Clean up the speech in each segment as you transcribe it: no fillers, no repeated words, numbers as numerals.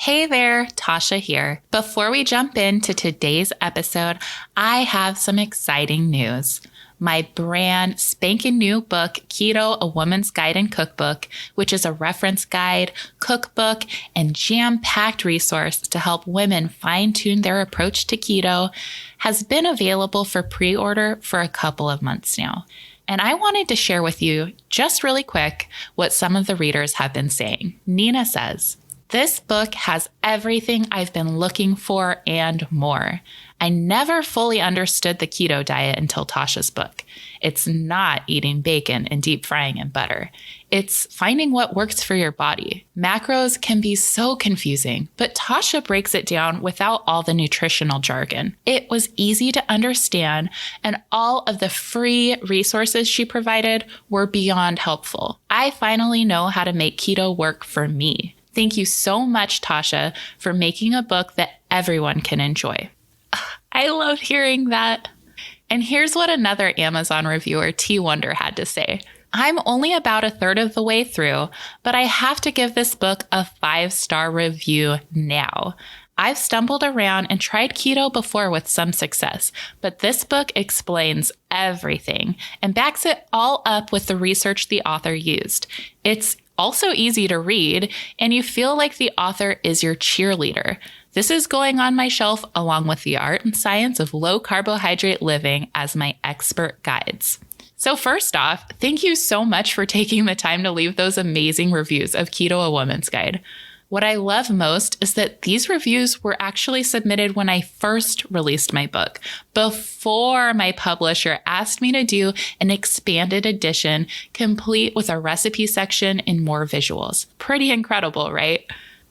Hey there, Tasha here. Before we jump into today's episode, I have some exciting news. My brand spanking new book, Keto, A Woman's Guide and Cookbook, which is a reference guide, cookbook, and jam-packed resource to help women fine-tune their approach to keto, has been available for pre-order for a couple of months now. And I wanted to share with you, just really quick, what some of the readers have been saying. Nina says, "This book has everything I've been looking for and more. I never fully understood the keto diet until Tasha's book. It's not eating bacon and deep frying in butter. It's finding what works for your body. Macros can be so confusing, but Tasha breaks it down without all the nutritional jargon. It was easy to understand, and all of the free resources she provided were beyond helpful. I finally know how to make keto work for me. Thank you so much, Tasha, for making a book that everyone can enjoy." I love hearing that. And here's what another Amazon reviewer, T Wonder, had to say. "I'm only about a third of the way through, but I have to give this book a 5-star review now. I've stumbled around and tried keto before with some success, but this book explains everything and backs it all up with the research the author used. It's also easy to read, and you feel like the author is your cheerleader. This is going on my shelf along with The Art and Science of Low Carbohydrate Living as my expert guides." So first off, thank you so much for taking the time to leave those amazing reviews of Keto, A Woman's Guide. What I love most is that these reviews were actually submitted when I first released my book, before my publisher asked me to do an expanded edition, complete with a recipe section and more visuals. Pretty incredible, right?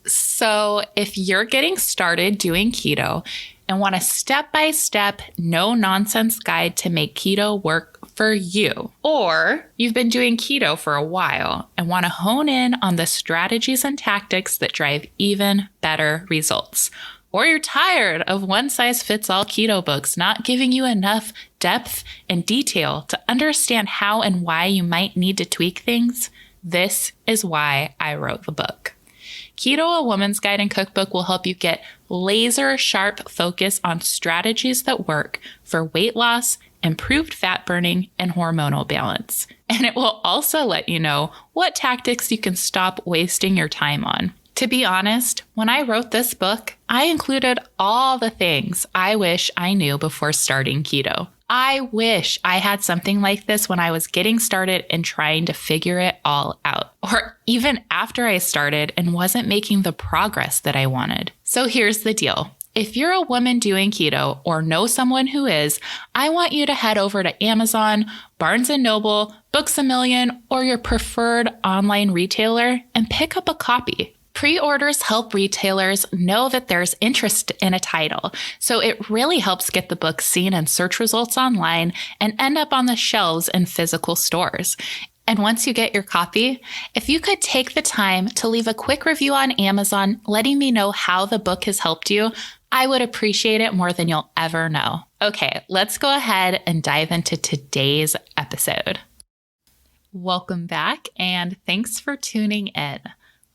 So if you're getting started doing keto and want a step-by-step, no-nonsense guide to make keto work for you, or you've been doing keto for a while and want to hone in on the strategies and tactics that drive even better results, or you're tired of one-size-fits-all keto books not giving you enough depth and detail to understand how and why you might need to tweak things, this is why I wrote the book. Keto, A Woman's Guide and Cookbook will help you get laser-sharp focus on strategies that work for weight loss, improved fat burning, and hormonal balance. And it will also let you know what tactics you can stop wasting your time on. To be honest, when I wrote this book, I included all the things I wish I knew before starting keto. I wish I had something like this when I was getting started and trying to figure it all out, or even after I started and wasn't making the progress that I wanted. So here's the deal. If you're a woman doing keto or know someone who is, I want you to head over to Amazon, Barnes & Noble, Books A Million, or your preferred online retailer and pick up a copy. Pre-orders help retailers know that there's interest in a title, so it really helps get the book seen in search results online and end up on the shelves in physical stores. And once you get your copy, if you could take the time to leave a quick review on Amazon letting me know how the book has helped you, I would appreciate it more than you'll ever know. Okay, let's go ahead and dive into today's episode. Welcome back, and thanks for tuning in.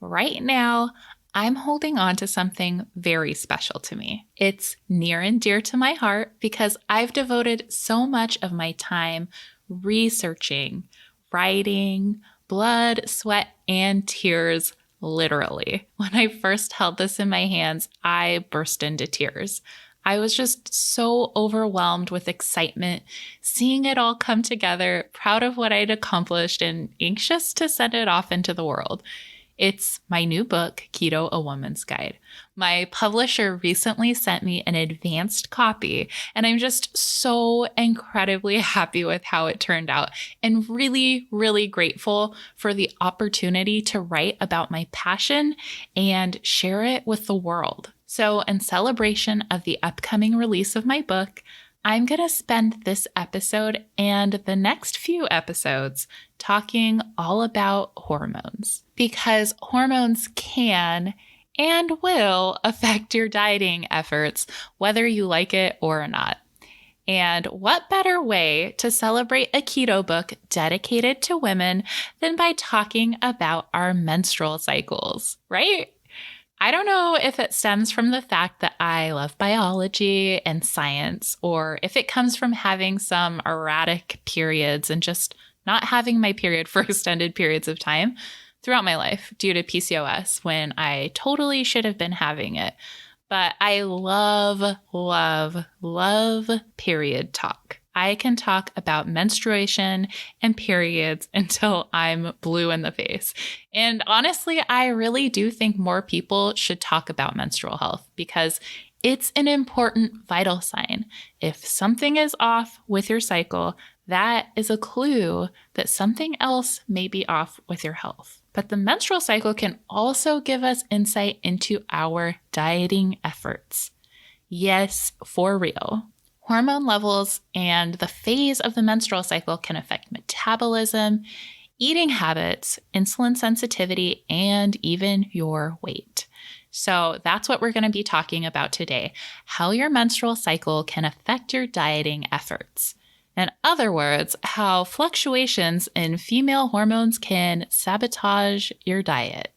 Right now, I'm holding on to something very special to me. It's near and dear to my heart because I've devoted so much of my time researching, writing, blood, sweat, and tears, literally. When I first held this in my hands, I burst into tears. I was just so overwhelmed with excitement, seeing it all come together, proud of what I'd accomplished, and anxious to send it off into the world. It's my new book, Keto, A Woman's Guide. My publisher recently sent me an advanced copy, and I'm just so incredibly happy with how it turned out and really, really grateful for the opportunity to write about my passion and share it with the world. So in celebration of the upcoming release of my book, I'm going to spend this episode and the next few episodes talking all about hormones, because hormones can and will affect your dieting efforts, whether you like it or not. And what better way to celebrate a keto book dedicated to women than by talking about our menstrual cycles, right? I don't know if it stems from the fact that I love biology and science, or if it comes from having some erratic periods and just not having my period for extended periods of time throughout my life due to PCOS when I totally should have been having it. But I love, love, love period talk. I can talk about menstruation and periods until I'm blue in the face. And honestly, I really do think more people should talk about menstrual health because it's an important vital sign. If something is off with your cycle, that is a clue that something else may be off with your health. But the menstrual cycle can also give us insight into our dieting efforts. Yes, for real. Hormone levels and the phase of the menstrual cycle can affect metabolism, eating habits, insulin sensitivity, and even your weight. So that's what we're going to be talking about today, how your menstrual cycle can affect your dieting efforts. In other words, how fluctuations in female hormones can sabotage your diet.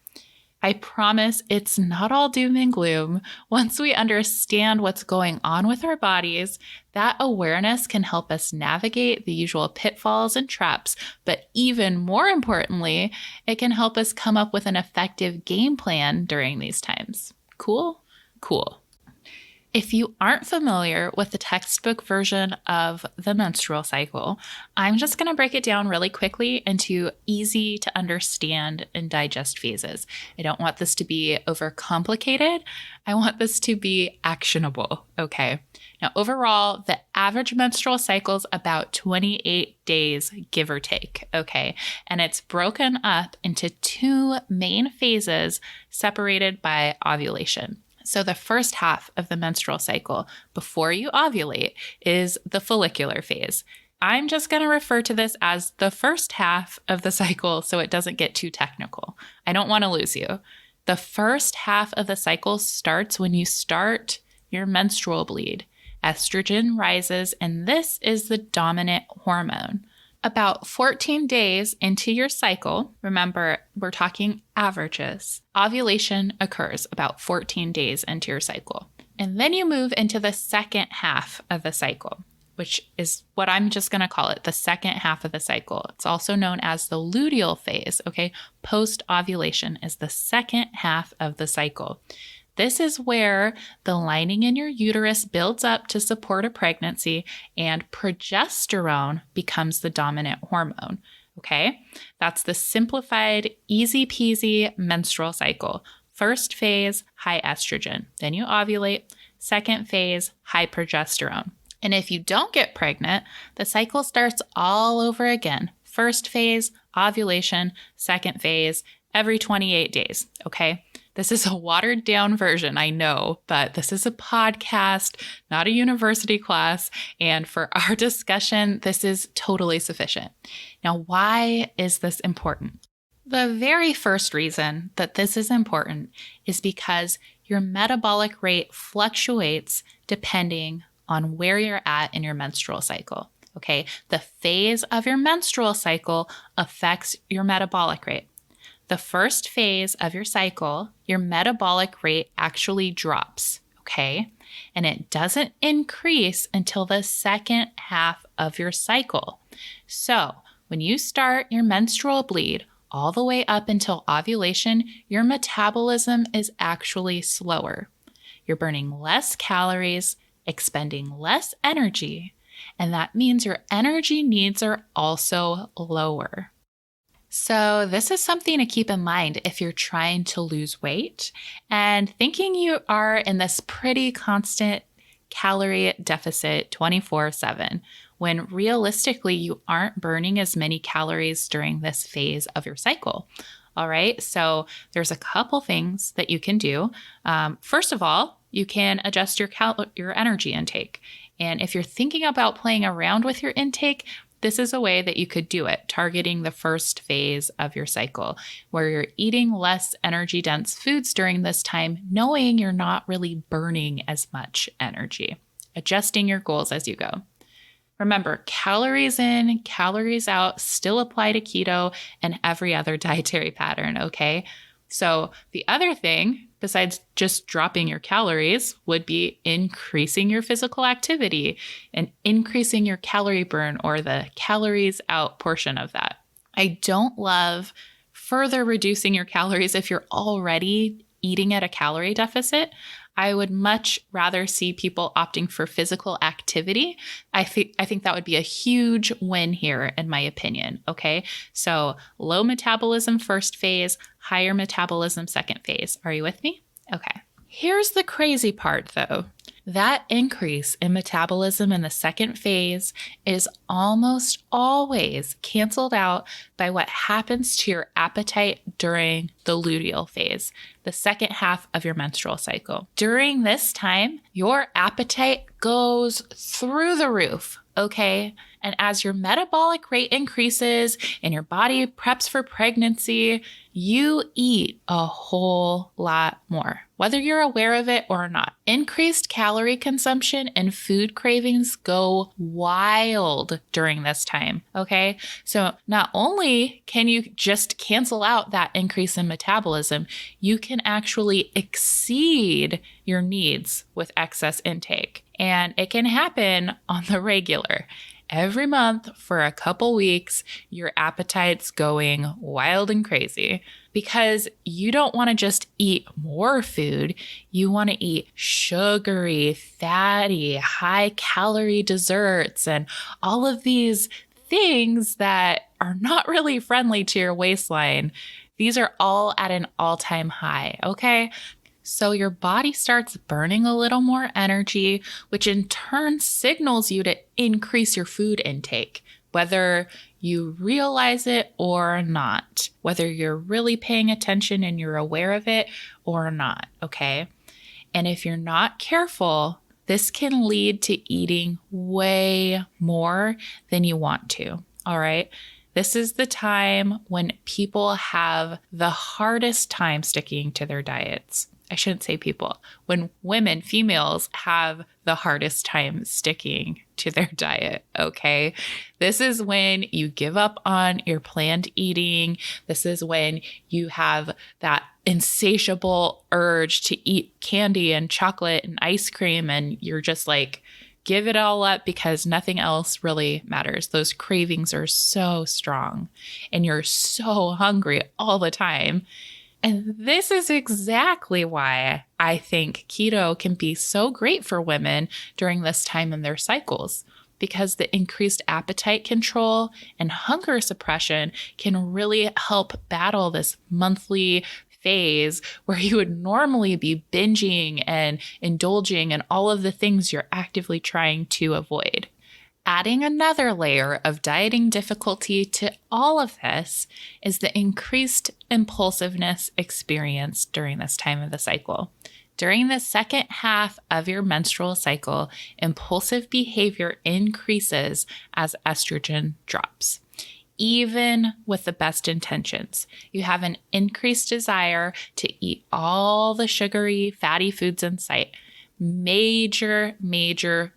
I promise it's not all doom and gloom. Once we understand what's going on with our bodies, that awareness can help us navigate the usual pitfalls and traps, but even more importantly, it can help us come up with an effective game plan during these times. Cool? Cool. If you aren't familiar with the textbook version of the menstrual cycle, I'm just going to break it down really quickly into easy to understand and digest phases. I don't want this to be overcomplicated. I want this to be actionable, okay? Now, overall, the average menstrual cycle is about 28 days, give or take, okay? And it's broken up into two main phases separated by ovulation. So the first half of the menstrual cycle before you ovulate is the follicular phase. I'm just going to refer to this as the first half of the cycle so it doesn't get too technical. I don't want to lose you. The first half of the cycle starts when you start your menstrual bleed. Estrogen rises, and this is the dominant hormone. About 14 days into your cycle, remember, we're talking averages, ovulation occurs about 14 days into your cycle. And then you move into the second half of the cycle, which is what I'm just going to call it, the second half of the cycle. It's also known as the luteal phase, okay? Post-ovulation is the second half of the cycle. This is where the lining in your uterus builds up to support a pregnancy and progesterone becomes the dominant hormone, okay? That's the simplified, easy peasy menstrual cycle. First phase, high estrogen. Then you ovulate. Second phase, high progesterone. And if you don't get pregnant, the cycle starts all over again. First phase, ovulation. Second phase, every 28 days, okay? This is a watered down version, I know, but this is a podcast, not a university class. And for our discussion, this is totally sufficient. Now, why is this important? The very first reason that this is important is because your metabolic rate fluctuates depending on where you're at in your menstrual cycle. Okay, the phase of your menstrual cycle affects your metabolic rate. The first phase of your cycle, your metabolic rate actually drops, okay? And it doesn't increase until the second half of your cycle. So when you start your menstrual bleed all the way up until ovulation, your metabolism is actually slower. You're burning less calories, expending less energy, and that means your energy needs are also lower. So this is something to keep in mind if you're trying to lose weight and thinking you are in this pretty constant calorie deficit 24/7, when realistically you aren't burning as many calories during this phase of your cycle. All right, so there's a couple things that you can do. First of all, you can adjust your energy intake. And if you're thinking about playing around with your intake, this is a way that you could do it, targeting the first phase of your cycle, where you're eating less energy-dense foods during this time, knowing you're not really burning as much energy, adjusting your goals as you go. Remember, calories in, calories out still apply to keto and every other dietary pattern, okay? So the other thing besides just dropping your calories would be increasing your physical activity and increasing your calorie burn or the calories out portion of that. I don't love further reducing your calories if you're already eating at a calorie deficit. I would much rather see people opting for physical activity. I think that would be a huge win here, in my opinion. Okay. So low metabolism first phase, higher metabolism second phase. Are you with me? Okay. Here's the crazy part though. That increase in metabolism in the second phase is almost always canceled out by what happens to your appetite during the luteal phase, the second half of your menstrual cycle. During this time, your appetite goes through the roof, okay? And as your metabolic rate increases and your body preps for pregnancy, you eat a whole lot more, whether you're aware of it or not. Increased calorie consumption and food cravings go wild during this time, okay? So not only can you just cancel out that increase in metabolism, you can actually exceed your needs with excess intake. And it can happen on the regular. Every month for a couple weeks, your appetite's going wild and crazy because you don't want to just eat more food. You want to eat sugary, fatty, high calorie desserts and all of these things that are not really friendly to your waistline. These are all at an all-time high, okay? So your body starts burning a little more energy, which in turn signals you to increase your food intake, whether you realize it or not, whether you're really paying attention and you're aware of it or not, okay? And if you're not careful, this can lead to eating way more than you want to, all right? This is the time when people have the hardest time sticking to their diets. I shouldn't say people, when women, females have the hardest time sticking to their diet, okay? This is when you give up on your planned eating. This is when you have that insatiable urge to eat candy and chocolate and ice cream, and you're just like, give it all up because nothing else really matters. Those cravings are so strong and you're so hungry all the time. And this is exactly why I think keto can be so great for women during this time in their cycles, because the increased appetite control and hunger suppression can really help battle this monthly phase where you would normally be binging and indulging in all of the things you're actively trying to avoid. Adding another layer of dieting difficulty to all of this is the increased impulsiveness experienced during this time of the cycle. During the second half of your menstrual cycle, impulsive behavior increases as estrogen drops. Even with the best intentions, you have an increased desire to eat all the sugary, fatty foods in sight. Major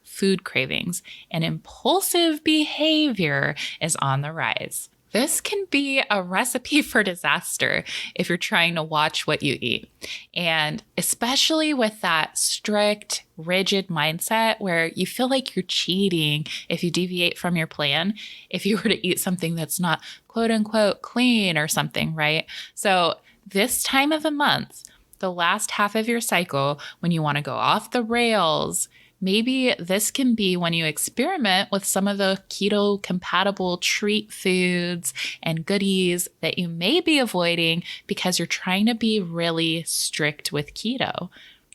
food cravings and impulsive behavior is on the rise. This can be a recipe for disaster if you're trying to watch what you eat. And especially with that strict, rigid mindset where you feel like you're cheating if you deviate from your plan, if you were to eat something that's not quote unquote clean or something, right? So this time of the month, the last half of your cycle, when you want to go off the rails, maybe this can be when you experiment with some of the keto compatible treat foods and goodies that you may be avoiding because you're trying to be really strict with keto.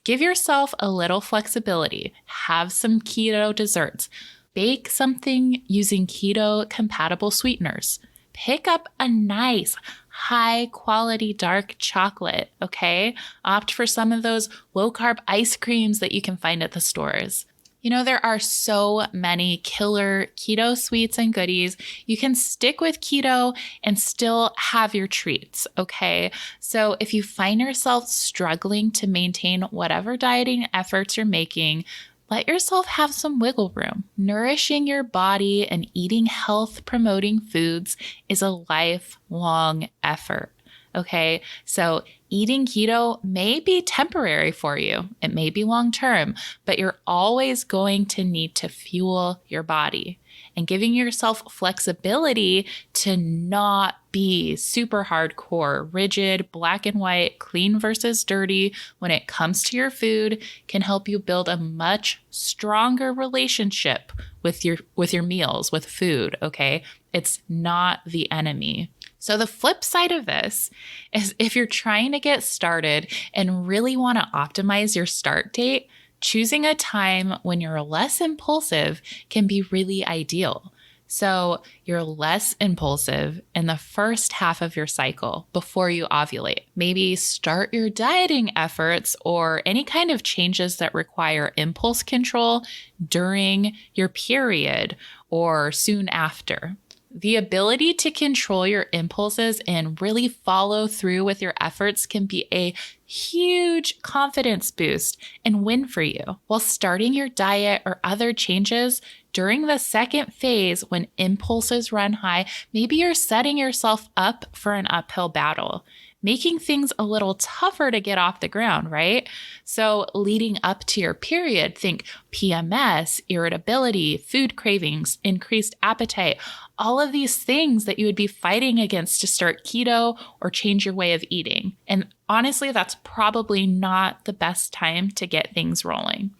Give yourself a little flexibility. Have some keto desserts. Bake something using keto compatible sweeteners. Pick up a nice high quality dark chocolate, okay? Opt for some of those low carb ice creams that you can find at the stores. You know, there are so many killer keto sweets and goodies. You can stick with keto and still have your treats, okay? So if you find yourself struggling to maintain whatever dieting efforts you're making, let yourself have some wiggle room. Nourishing your body and eating health-promoting foods is a lifelong effort. Okay, so eating keto may be temporary for you. It may be long term, but you're always going to need to fuel your body. And giving yourself flexibility to not be super hardcore, rigid, black and white, clean versus dirty when it comes to your food can help you build a much stronger relationship with your meals, with food, okay? It's not the enemy. So the flip side of this is if you're trying to get started and really want to optimize your start date, choosing a time when you're less impulsive can be really ideal. So you're less impulsive in the first half of your cycle before you ovulate. Maybe start your dieting efforts or any kind of changes that require impulse control during your period or soon after. The ability to control your impulses and really follow through with your efforts can be a huge confidence boost and win for you. While starting your diet or other changes during the second phase when impulses run high, maybe you're setting yourself up for an uphill battle, making things a little tougher to get off the ground, right? So leading up to your period, think PMS, irritability, food cravings, increased appetite, all of these things that you would be fighting against to start keto or change your way of eating. And honestly, that's probably not the best time to get things rolling.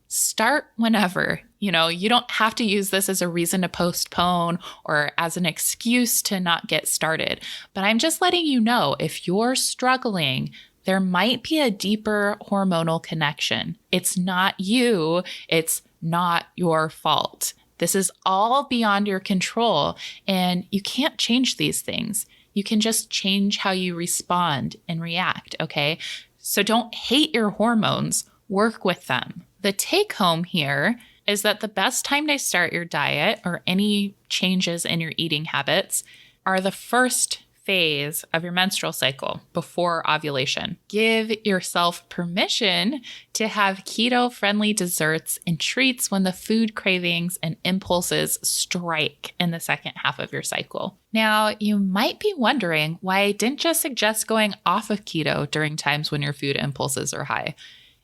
Start whenever. You don't have to use this as a reason to postpone or as an excuse to not get started. But I'm just letting you know, if you're struggling, there might be a deeper hormonal connection. It's not you. It's not your fault. This is all beyond your control, and you can't change these things. You can just change how you respond and react, okay? So don't hate your hormones. Work with them. The take home here is that the best time to start your diet or any changes in your eating habits are the first phase of your menstrual cycle before ovulation. Give yourself permission to have keto-friendly desserts and treats when the food cravings and impulses strike in the second half of your cycle. Now, you might be wondering why I didn't just suggest going off of keto during times when your food impulses are high.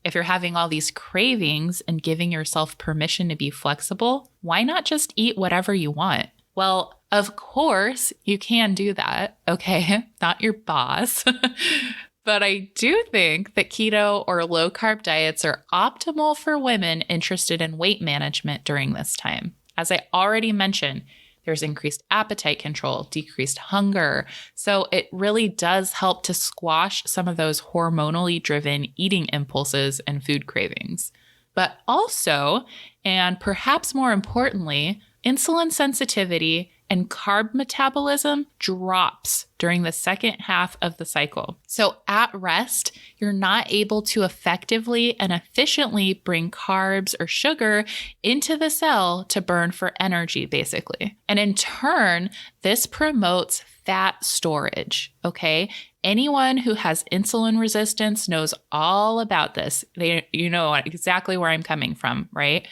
If you're having all these cravings and giving yourself permission to be flexible, why not just eat whatever you want? Well, of course, you can do that, okay? Not your boss. But I do think that keto or low-carb diets are optimal for women interested in weight management during this time. As I already mentioned, there's increased appetite control, decreased hunger. So it really does help to squash some of those hormonally driven eating impulses and food cravings. But also, and perhaps more importantly, insulin sensitivity and carb metabolism drops during the second half of the cycle. So at rest, you're not able to effectively and efficiently bring carbs or sugar into the cell to burn for energy, basically. And in turn, this promotes fat storage, okay? Anyone who has insulin resistance knows all about this. You know exactly where I'm coming from, right?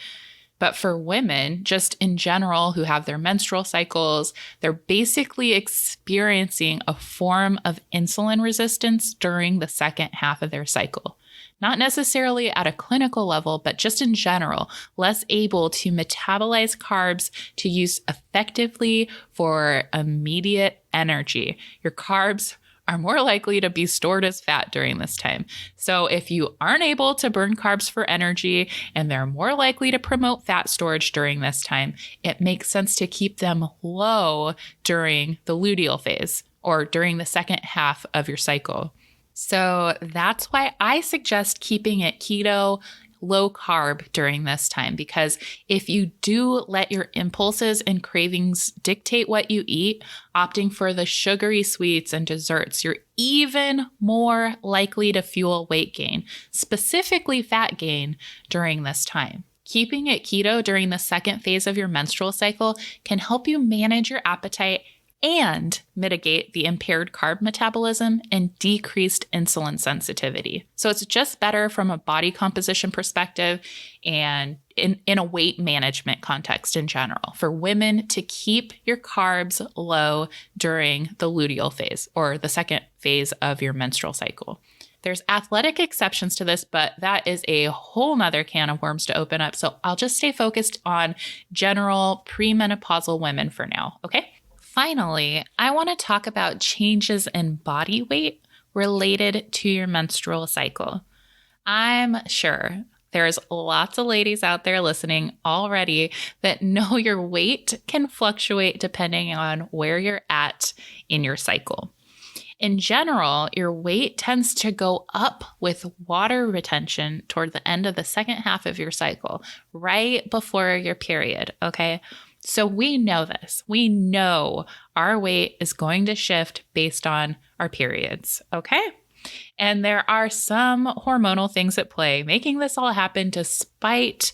But for women, just in general, who have their menstrual cycles, they're basically experiencing a form of insulin resistance during the second half of their cycle. Not necessarily at a clinical level, but just in general, less able to metabolize carbs to use effectively for immediate energy. Your carbs are more likely to be stored as fat during this time. So if you aren't able to burn carbs for energy and they're more likely to promote fat storage during this time, it makes sense to keep them low during the luteal phase or during the second half of your cycle. So that's why I suggest keeping it keto, low carb during this time, because if you do let your impulses and cravings dictate what you eat, opting for the sugary sweets and desserts, you're even more likely to fuel weight gain, specifically fat gain during this time. Keeping it keto during the second phase of your menstrual cycle can help you manage your appetite and mitigate the impaired carb metabolism and decreased insulin sensitivity. So it's just better from a body composition perspective and in a weight management context in general for women to keep your carbs low during the luteal phase or the second phase of your menstrual cycle. There's athletic exceptions to this, but that is a whole nother can of worms to open up. So I'll just stay focused on general premenopausal women for now, okay? Finally, I want to talk about changes in body weight related to your menstrual cycle. I'm sure there's lots of ladies out there listening already that know your weight can fluctuate depending on where you're at in your cycle. In general, your weight tends to go up with water retention toward the end of the second half of your cycle, right before your period, okay? So we know this. We know our weight is going to shift based on our periods, okay? And there are some hormonal things at play, making this all happen despite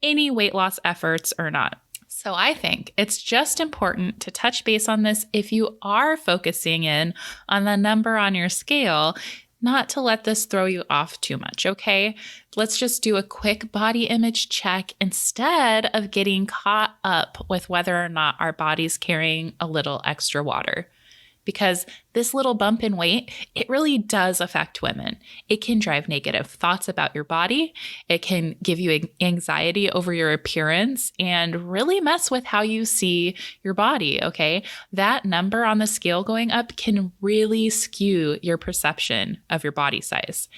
any weight loss efforts or not. So I think it's just important to touch base on this if you are focusing in on the number on your scale, not to let this throw you off too much, okay? Let's just do a quick body image check instead of getting caught up with whether or not our body's carrying a little extra water. Because this little bump in weight, it really does affect women. It can drive negative thoughts about your body. It can give you anxiety over your appearance and really mess with how you see your body, okay? That number on the scale going up can really skew your perception of your body size.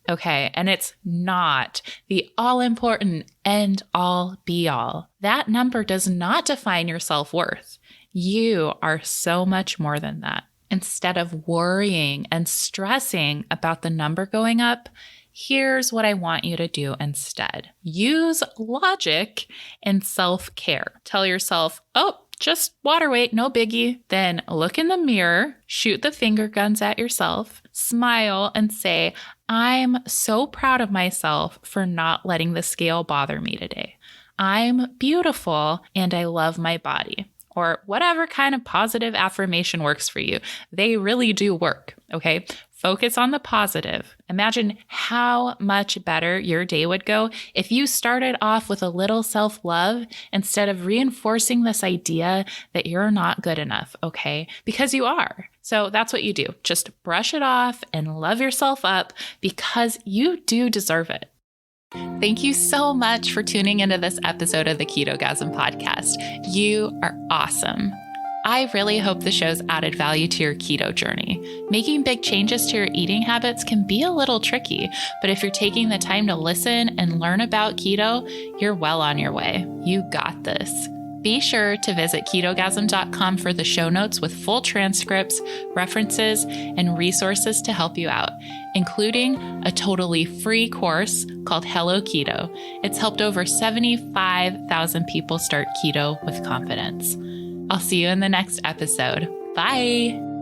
Okay, and it's not the all-important end-all be-all. That number does not define your self-worth. You are so much more than that. Instead of worrying and stressing about the number going up, here's what I want you to do instead. Use logic and self-care. Tell yourself, oh, just water weight, no biggie. Then look in the mirror, shoot the finger guns at yourself, smile and say, I'm so proud of myself for not letting the scale bother me today. I'm beautiful and I love my body. Or whatever kind of positive affirmation works for you. They really do work, okay? Focus on the positive. Imagine how much better your day would go if you started off with a little self-love instead of reinforcing this idea that you're not good enough, okay? Because you are. So that's what you do. Just brush it off and love yourself up because you do deserve it. Thank you so much for tuning into this episode of the Ketogasm podcast. You are awesome. I really hope the show's added value to your keto journey. Making big changes to your eating habits can be a little tricky, but if you're taking the time to listen and learn about keto, you're well on your way. You got this. Be sure to visit ketogasm.com for the show notes with full transcripts, references, and resources to help you out, including a totally free course called Hello Keto. It's helped over 75,000 people start keto with confidence. I'll see you in the next episode. Bye.